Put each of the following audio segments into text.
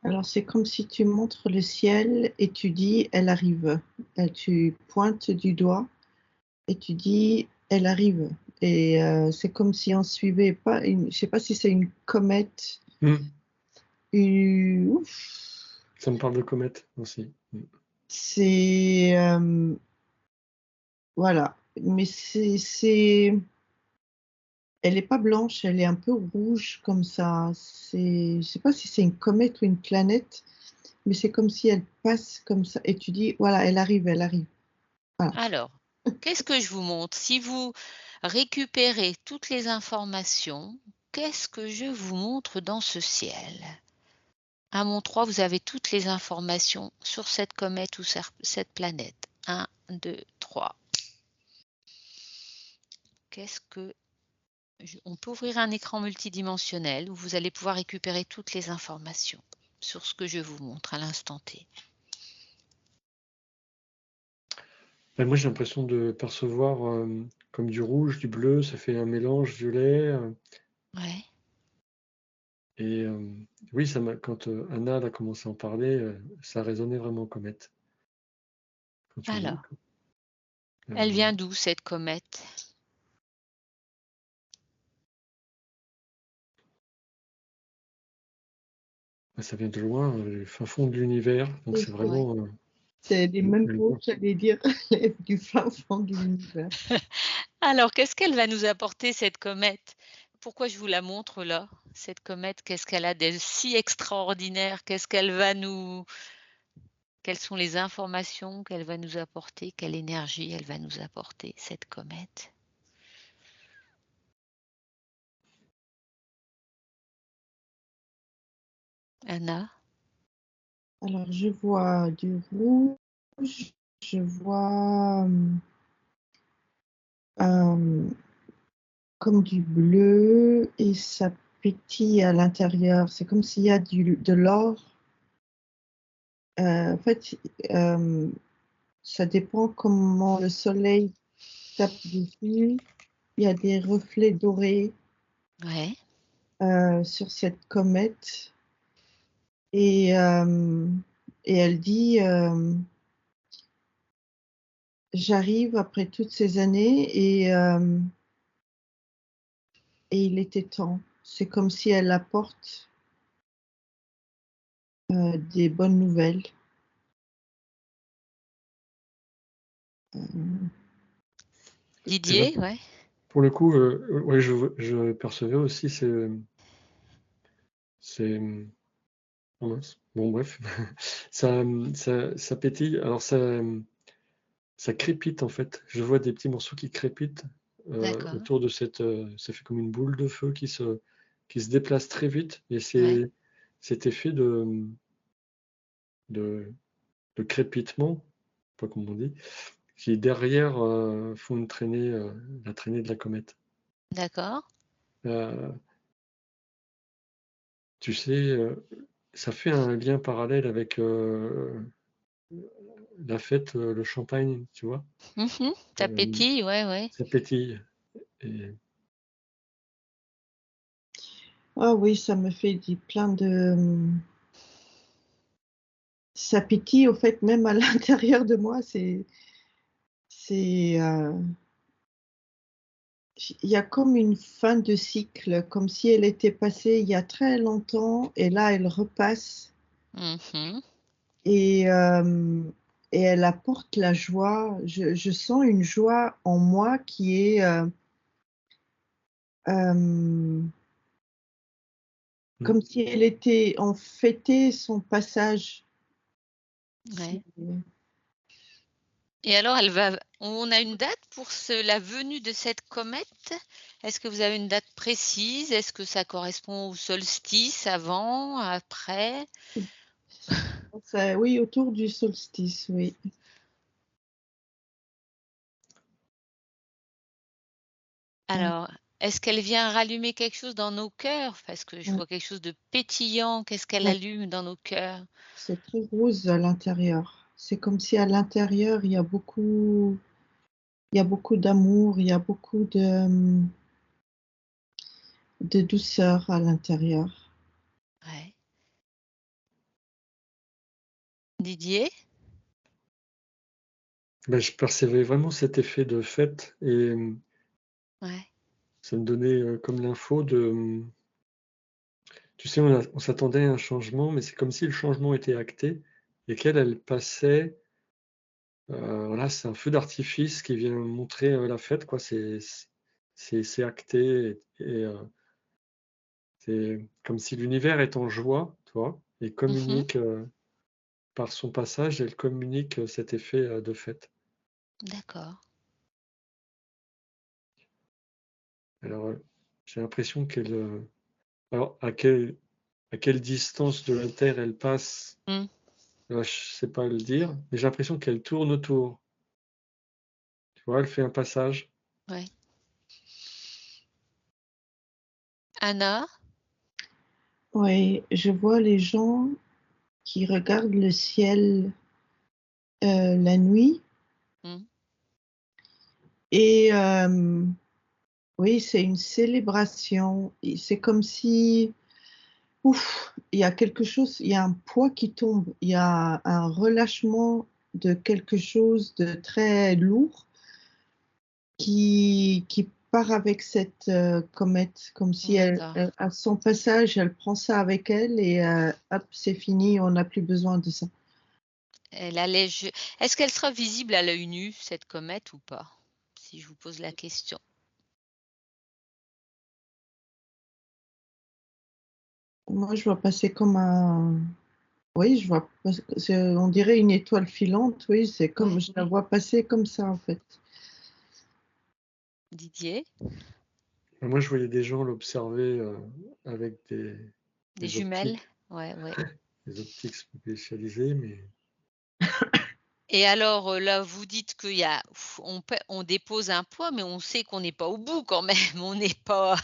Alors, c'est comme si tu montres le ciel et tu dis: «Elle arrive». Tu pointes du doigt et tu dis: «Elle arrive» et c'est comme si on suivait pas une je sais pas si c'est une comète, Mmh. ouf, Ça me parle de comète aussi. Mmh. c'est, voilà, mais elle est pas blanche, elle est un peu rouge comme ça. Je sais pas si c'est une comète ou une planète, mais c'est comme si elle passe comme ça et tu dis: «Voilà, elle arrive, elle arrive». Voilà. Alors, qu'est-ce que je vous montre? Si vous récupérez toutes les informations, qu'est-ce que je vous montre dans ce ciel? À mon 3, vous avez toutes les informations sur cette comète ou cette planète. 1, 2, 3. Qu'est-ce que on peut ouvrir un écran multidimensionnel où vous allez pouvoir récupérer toutes les informations sur ce que je vous montre à l'instant T. Bah, moi, j'ai l'impression de percevoir, comme du rouge, du bleu, ça fait un mélange violet, Ouais. et oui, ça m'a quand, Anna elle a commencé à en parler, ça résonnait vraiment comète. Quand tu Alors, elle heu, vient d'où cette comète? bah, ça vient de loin, du fin fond de l'univers, donc c'est Ouais. vraiment, C'est les mêmes elle mots vient que j'allais dire, du fin fond de l'univers. Alors, qu'est-ce qu'elle va nous apporter cette comète? Pourquoi je vous la montre là, cette comète? Qu'est-ce qu'elle a de si extraordinaire? Qu'est-ce qu'elle va nous Quelles sont les informations qu'elle va nous apporter? Quelle énergie elle va nous apporter, cette comète? Anna? Alors je vois du rouge, je vois, hem, comme du bleu et ça pétille à l'intérieur. C'est comme s'il y a de l'or. En fait, hem, ça dépend comment le soleil tape dessus. Il y a des reflets dorés, Ouais, sur cette comète et elle dit, «J'arrive après toutes ces années et il était temps». C'est comme si elle apporte, des bonnes nouvelles. Heu, et là, Didier, ouais. pour le coup, ouais, je percevais aussi ces, oh mince, bon bref, ça pétille. Alors ça crépite en fait. Je vois des petits morceaux qui crépitent, D'accord, autour de cette, ça fait comme une boule de feu qui se déplace très vite et ouais. c'est cet effet de de crépitement, pas comment on dit, qui derrière, font une traînée, la traînée de la comète. D'accord. Heu, Tu sais, ça fait un lien parallèle avec, la fête, le champagne, tu vois? Mmh. Ça Hem, pétille, ouais, ouais. Ça pétille et ah oui, ça me fait plein de, ça pétille au fait même à l'intérieur de moi, c'est, il y a comme une fin de cycle, comme si elle était passée il y a très longtemps et là elle repasse Mmh. et et elle apporte la joie. Je sens une joie en moi qui est, hem, mmh, comme si elle était on fêtait son passage. C'est Ouais. Et alors on a une date pour la venue de cette comète? Est-ce que vous avez une date précise? Est-ce que ça correspond au solstice, avant, après? ça oui, autour du solstice, oui. Mmh, Alors, est-ce qu'elle vient rallumer quelque chose dans nos cœurs? Parce que je ouais, vois quelque chose de pétillant. Qu'est-ce qu'elle ouais, allume dans nos cœurs? c'est très rose à l'intérieur. C'est comme si à l'intérieur, il y a beaucoup d'amour, il y a beaucoup de douceur à l'intérieur. Ouais. Didier? Ben, je percevais vraiment cet effet de fête et Ouais. ça me donnait comme l'info de... Tu sais, on s'attendait à un changement, mais c'est comme si le changement était acté et qu'elle, elle passait... voilà, c'est un feu d'artifice qui vient montrer la fête, quoi. C'est acté et c'est comme si l'univers est en joie, tu vois, et Mhm. communique par son passage, elle communique cet effet de fête. D'accord. Alors, j'ai l'impression qu'elle... alors, à quelle distance de la Terre elle passe, Mm. je ne sais pas le dire, mais j'ai l'impression qu'elle tourne autour. Tu vois, elle fait un passage. Ouais. Anna? Oui, je vois les gens qui regardent le ciel la nuit Mm. et oui, c'est une célébration. Et c'est comme si, ouf, il y a quelque chose, il y a un poids qui tombe, il y a un relâchement de quelque chose de très lourd qui part avec cette comète, comme si D'accord. à son passage, elle prend ça avec elle et hop, c'est fini, on n'a plus besoin de ça. Elle allège. Est-ce qu'elle sera visible à l'œil nu, cette comète, ou pas? Si je vous pose la question. Moi, je vois passer comme un... Oui, on dirait une étoile filante, oui, c'est comme, Ouais. je la vois passer comme ça, en fait. Didier? Moi, je voyais des gens l'observer avec Des des jumelles? optiques, Ouais, ouais. des optiques spécialisées, mais Et alors, là, vous dites qu'il y a on dépose un poids, mais on sait qu'on n'est pas au bout quand même. On n'est pas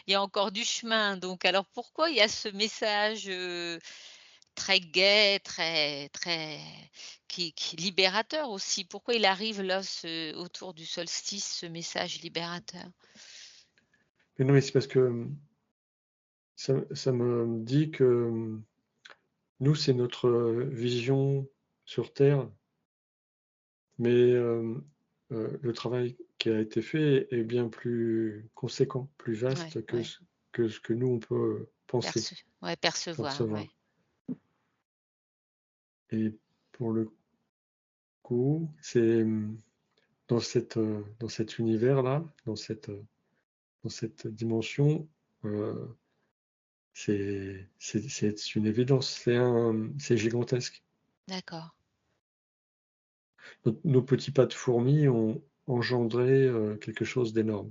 il y a encore du chemin. Donc alors pourquoi il y a ce message, très gai, très qui libérateur aussi? Pourquoi il arrive là, autour du solstice, ce message libérateur? non, mais c'est parce que ça me dit que nous, c'est notre vision sur Terre, mais le travail qui a été fait est bien plus conséquent, plus Ouais, vaste ouais. que ce que nous, on peut penser, Percevoir, percevoir. ouais. Et pour le coup, c'est dans cet univers-là, dans cette dimension, euh, c'est une évidence, c'est gigantesque. D'accord, Nos petits pas de fourmis ont engendré quelque chose d'énorme.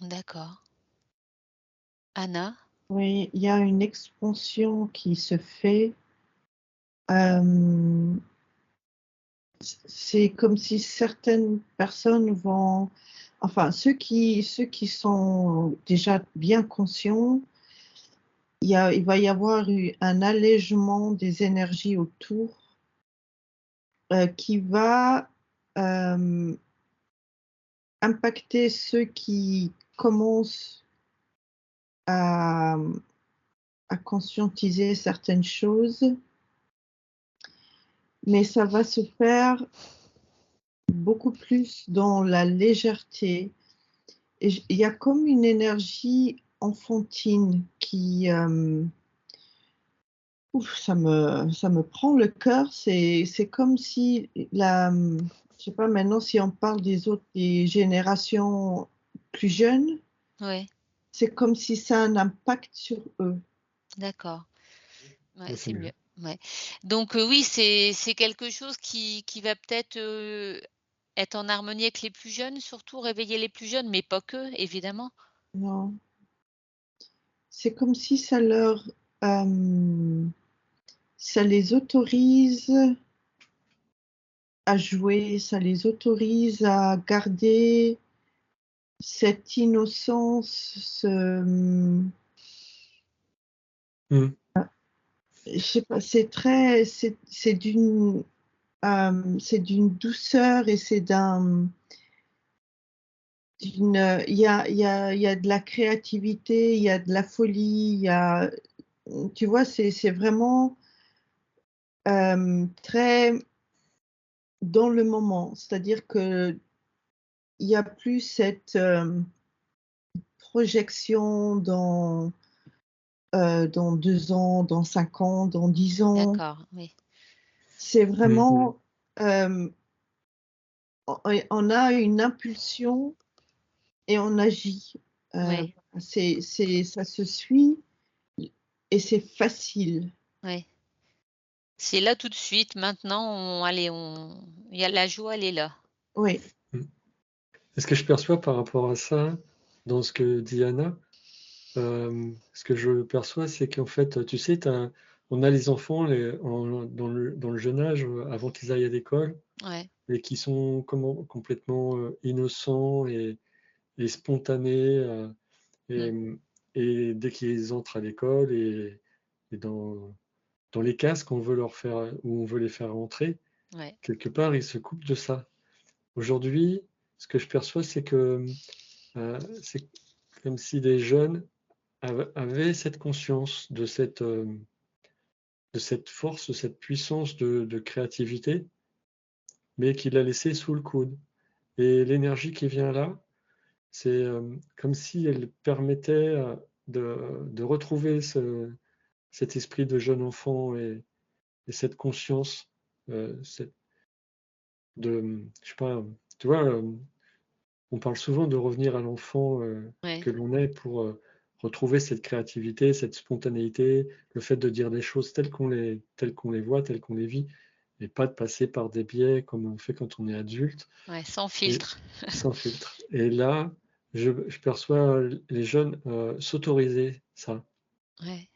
d'accord. Anna? Oui, il y a une expansion qui se fait. euh, c'est comme si certaines personnes vont, enfin, ceux qui sont déjà bien conscients, il va y avoir un allègement des énergies autour qui va euh, impacter ceux qui commencent à, à conscientiser certaines choses, mais ça va se faire beaucoup plus dans la légèreté. Et il y a comme une énergie enfantine qui, ouf, ça me prend le cœur. C'est comme si je sais pas maintenant si on parle des générations plus jeunes, Oui, c'est comme si ça a un impact sur eux. d'accord. Ouais, Là, c'est c'est mieux. mieux, ouais. Donc oui, c'est quelque chose qui va peut-être, être en harmonie avec les plus jeunes, surtout réveiller les plus jeunes, mais pas que, évidemment. Non, c'est comme si ça les autorise à jouer, ça les autorise à garder cette innocence, Mm. je sais pas, c'est d'une douceur et il y a de la créativité, il y a de la folie, tu vois, c'est vraiment très dans le moment. C'est-à-dire qu'il n'y a plus cette projection dans 2 ans, dans 5 ans, dans 10 ans. D'accord, oui. C'est vraiment, on a une impulsion et on agit. Oui, Ça se suit et c'est facile. oui. C'est là tout de suite, maintenant, il y a la joie, elle est là. Oui, Ce que je perçois par rapport à ça, dans ce que dit Anna, ce que je perçois, c'est qu'en fait, tu sais, on a les enfants dans le jeune âge, avant qu'ils aillent à l'école, Ouais, et qui sont complètement innocents et spontanés, et, mmh, et dès qu'ils entrent à l'école et dans les cases qu'on veut leur faire, où on veut les faire rentrer, ouais, quelque part, ils se coupent de ça. Aujourd'hui, ce que je perçois, c'est que c'est comme si les jeunes avaient cette conscience de cette force, de cette puissance de créativité, mais qu'il a laissée sous le coude. Et l'énergie qui vient là, c'est comme si elle permettait de retrouver cet esprit de jeune enfant et cette conscience, je sais pas, tu vois, on parle souvent de revenir à l'enfant ouais, que l'on est pour retrouver cette créativité, cette spontanéité, le fait de dire des choses telles qu'on les voit, telles qu'on les vit, et pas de passer par des biais comme on fait quand on est adulte, ouais, sans et filtre. sans filtre. Et là, je perçois les jeunes s'autoriser ça, Ouais,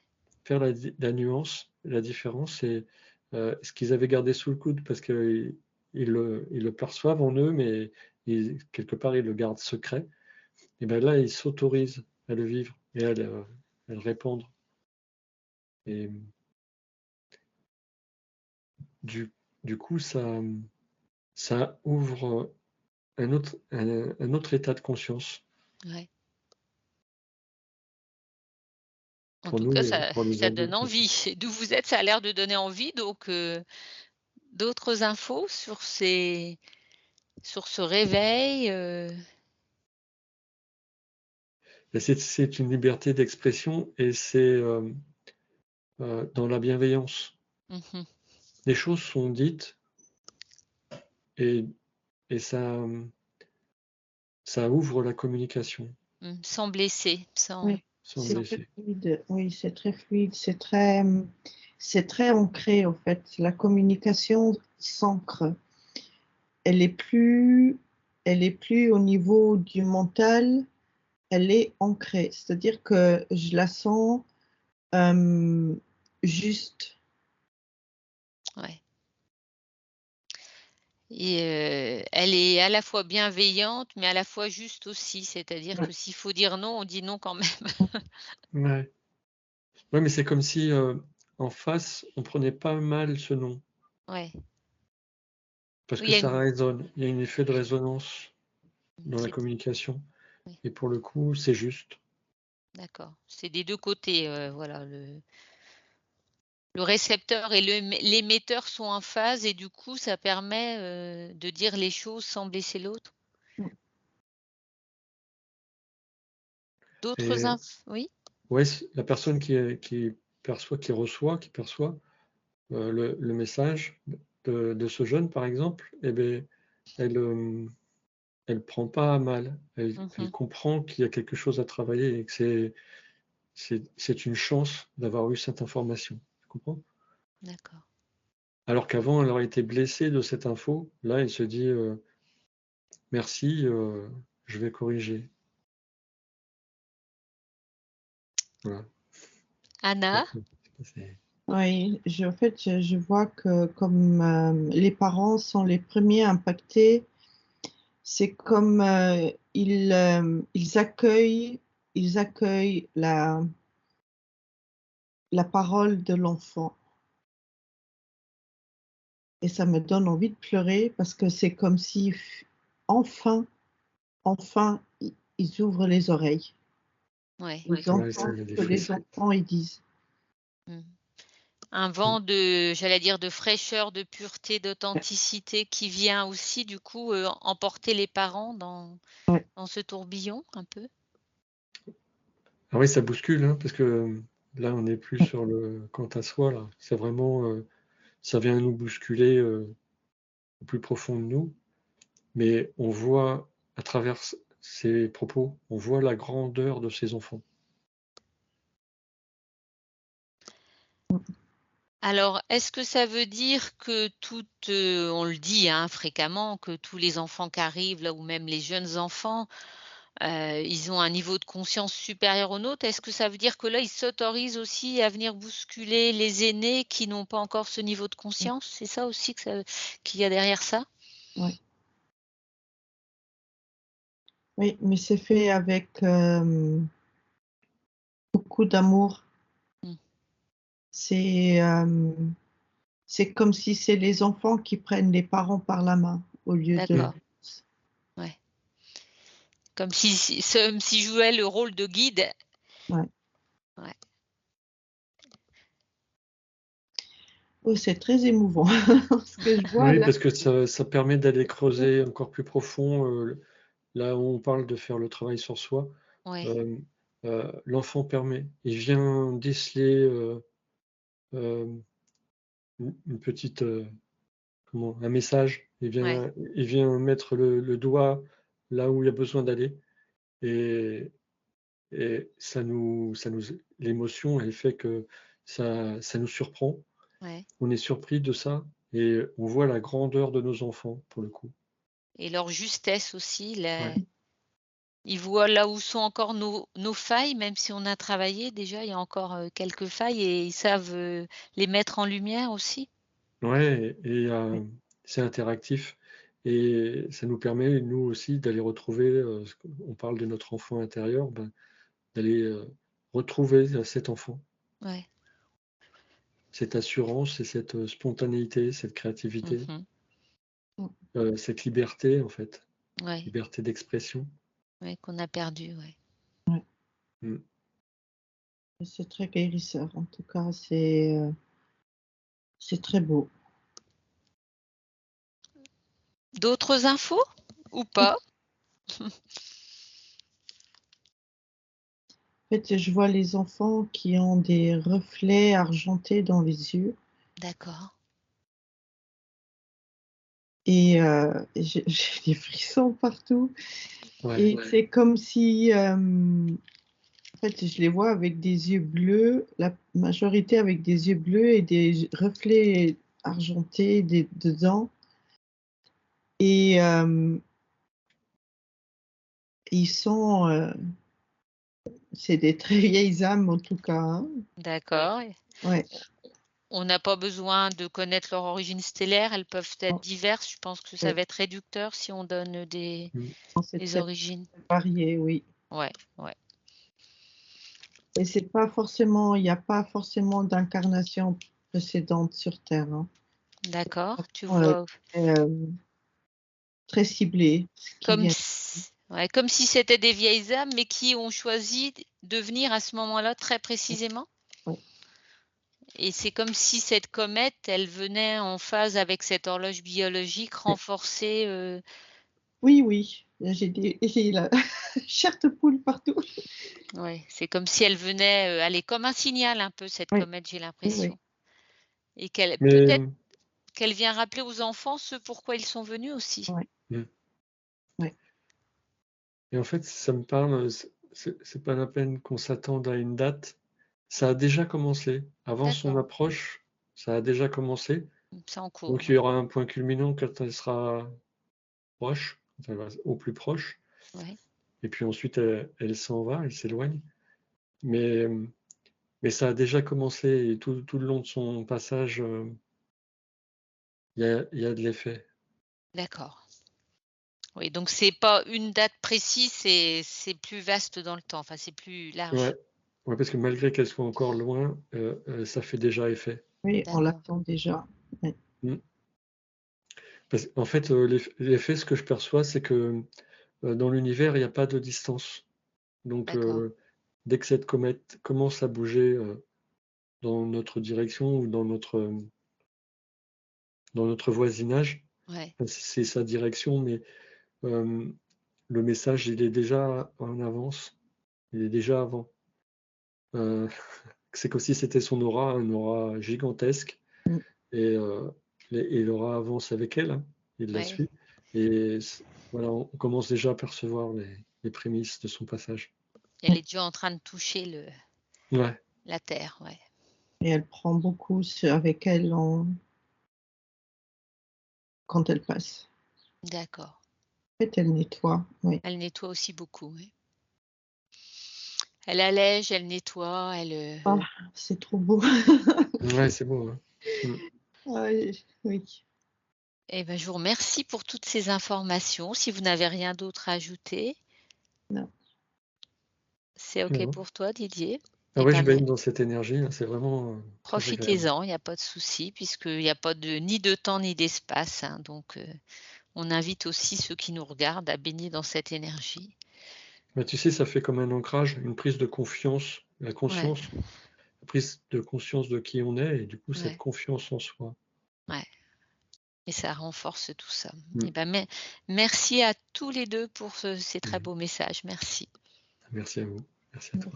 faire la nuance, la différence, et ce qu'ils avaient gardé sous le coude, parce qu'ils le perçoivent en eux, mais quelque part, ils le gardent secret. Et bien là, ils s'autorisent à le vivre et à le répandre. Et du, du coup, ça ouvre un autre état de conscience ouais. En pour tout nous, cas, pour les ça donne adultes aussi. envie. D'où vous êtes, ça a l'air de donner envie, donc d'autres infos sur ce réveil, Et c'est une liberté d'expression et c'est dans la bienveillance. Mmh. Les choses sont dites et, et ça ouvre la communication Sans blesser, sans oui, sans c'est très blesser. fluide. Oui, c'est très fluide, c'est très ancré, en fait. La communication s'ancre. Elle est plus, elle est plus au niveau du mental, elle est ancrée. C'est-à-dire que je la sens euh, juste. ouais, et elle est à la fois bienveillante, mais à la fois juste aussi. C'est-à-dire Ouais. que s'il faut dire non, on dit non quand même. Ouais. Ouais, mais c'est comme si en face, on prenait pas mal ce nom. Ouais. Parce Oui, que ça résonne, il y a un effet de résonance dans la c'est communication. oui, Et pour le coup, c'est juste. d'accord. C'est des 2 côtés, voilà, le récepteur et l'émetteur sont en phase et du coup, ça permet, de dire les choses sans blesser l'autre. D'autres Et inf oui? ouais, la personne qui perçoit, qui perçoit le message de ce jeune, par exemple, eh ben, elle elle prend pas à mal. Elle Mmh. comprend qu'il y a quelque chose à travailler et que c'est une chance d'avoir eu cette information. Tu comprends? D'accord. Alors qu'avant, elle aurait été blessée de cette info. Là, elle se dit merci, je vais corriger. Voilà. Anna? C'est- Oui, en fait, je vois que comme les parents sont les premiers impactés, c'est comme ils accueillent la parole de l'enfant. Et ça me donne envie de pleurer parce que c'est comme si enfin, enfin, ils ouvrent les oreilles. Ouais. Ils Ouais, ça entendent me fait des ce que les frissons. enfants ils disent. Mmh. Un vent de, j'allais dire, de fraîcheur, de pureté, d'authenticité qui vient aussi, du coup, emporter les parents dans ce tourbillon, un peu? Ah oui, ça bouscule, hein, parce que là, on n'est plus sur le quant à soi, là. C'est vraiment, ça vient nous bousculer au plus profond de nous, mais on voit à travers ces propos, on voit la grandeur de ces enfants. Alors, est-ce que ça veut dire que on le dit, hein, fréquemment, que tous les enfants qui arrivent là, ou même les jeunes enfants, ils ont un niveau de conscience supérieur au nôtre? Est-ce que ça veut dire que là, ils s'autorisent aussi à venir bousculer les aînés qui n'ont pas encore ce niveau de conscience? C'est ça aussi qu'il y a derrière ça? Ouais. Oui, mais c'est fait avec beaucoup d'amour. Mmh. C'est comme si c'est les enfants qui prennent les parents par la main au lieu de D'accord, ouais. Comme s'ils jouaient le rôle de guide. Ouais. Ouais. Oh, c'est très émouvant ce que je vois Oui, là. parce que ça permet d'aller creuser encore plus profond, là où on parle de faire le travail sur soi. Ouais. L'enfant il vient déceler une petite, un message. Ouais. Il vient mettre le doigt là où il y a besoin d'aller. Et, et l'émotion, elle fait que ça nous surprend. Ouais. On est surpris de ça et on voit la grandeur de nos enfants pour le coup. Et leur justesse aussi, Ouais, ils voient là où sont encore nos failles, même si on a travaillé déjà, il y a encore, quelques failles et ils savent, les mettre en lumière aussi? ouais, et c'est interactif et ça nous permet, nous aussi, d'aller retrouver, on parle de notre enfant intérieur, ben, d'aller retrouver cet enfant, Ouais. cette assurance et cette spontanéité, cette créativité, Mmh. cette liberté, en fait, Ouais, liberté d'expression. ouais, qu'on a perdu, ouais. Ouais, Mm. c'est très guérisseur. En tout cas, c'est très beau. D'autres infos ou pas? En fait, je vois les enfants qui ont des reflets argentés dans les yeux D'accord. et j'ai des frissons partout Ouais, et c'est comme si, en fait, je les vois avec des yeux bleus, la majorité avec des yeux bleus et des reflets argentés dedans et ils sont, c'est des très vieilles âmes en tout cas, hein. D'accord. Ouais. On n'a pas besoin de connaître leur origine stellaire, elles peuvent être Non, diverses. Je pense que ça ouais. va être réducteur si on donne mm. Non, c'est des très origines. varié, oui. Ouais, ouais. Et c'est pas forcément il y a pas forcément d'incarnation précédente sur terre, hein. D'accord. Tu Heu, vois, hem, très ciblé, ce qui comme vient comme si c'était des vieilles âmes, mais qui ont choisi de venir à ce moment-là très précisément? ouais. Et c'est comme si cette comète, elle venait en phase avec cette horloge biologique Ouais. renforcer, Oui, oui, j'ai la chair de poule partout. ouais, c'est comme si elle venait, aller comme un signal un peu cette Oui, comète, j'ai oui, l'impression. oui. Et qu'elle peut-être Mais qu'elle vient rappeler aux enfants ce pourquoi ils sont venus aussi. Ouais, mm. ouais, Et en fait, ça me parle, c'est pas la peine qu'on s'attende à une date. Ça a déjà commencé. Avant son D'accord, approche, ça a déjà commencé. c'est en cours, Donc il y ouais. aura un point culminant quand elle sera proche, quand elle va au plus proche. Ouais, Et puis ensuite, elle s'en va, elle s'éloigne. Mais, mais ça a déjà commencé et tout le long de son passage, il y a de l'effet. d'accord. Oui, donc c'est pas une date précise, c'est plus vaste dans le temps, enfin c'est plus Ouais. large. Ouais, parce que malgré qu'elle soit encore loin, ça fait déjà effet. oui, on D'accord, l'attend déjà. Ouais, Mm. En fait, l'effet, ce que je perçois, c'est que dans l'univers, il n'y a pas de distance. Donc, d'accord. dès que cette comète commence à bouger dans notre direction ou dans notre voisinage. Ouais. C'est sa direction, mais le message, il est déjà en avance, il est déjà avant. C'est comme si c'était son aura, un aura gigantesque, Mm. et l'aura avance avec elle, hein, il la Ouais. suit, et voilà, on commence déjà à percevoir les prémices de son passage. Elle est déjà en train de toucher Ouais, la terre, ouais. Et elle prend beaucoup avec elle quand elle passe. D'accord. En fait, elle nettoie, oui. Elle nettoie aussi beaucoup, oui. Elle allège, elle nettoie, elle. Ah, c'est trop beau. ouais, c'est beau, hein. Mm. Ah, oui. Eh ben, je vous remercie pour toutes ces informations. Si vous n'avez rien d'autre à ajouter, Non. c'est OK Non. pour toi, Didier? Ah Eh ouais, ben, je baigne dans cette énergie, hein, c'est vraiment très agréable. profitez-en, il n'y a pas de souci, puisqu'il n'y a pas ni de temps ni d'espace, hein, donc on invite aussi ceux qui nous regardent à baigner dans cette énergie. Mais tu sais, ça fait comme un ancrage, une prise de confiance, la Ouais, conscience, la prise de conscience de qui on est, et du coup, cette ouais, confiance en soi. ouais. Et ça renforce tout ça. Mm. Eh ben, merci à tous les deux pour ces très Mm. beaux messages. Merci. Merci à vous. Merci à toi.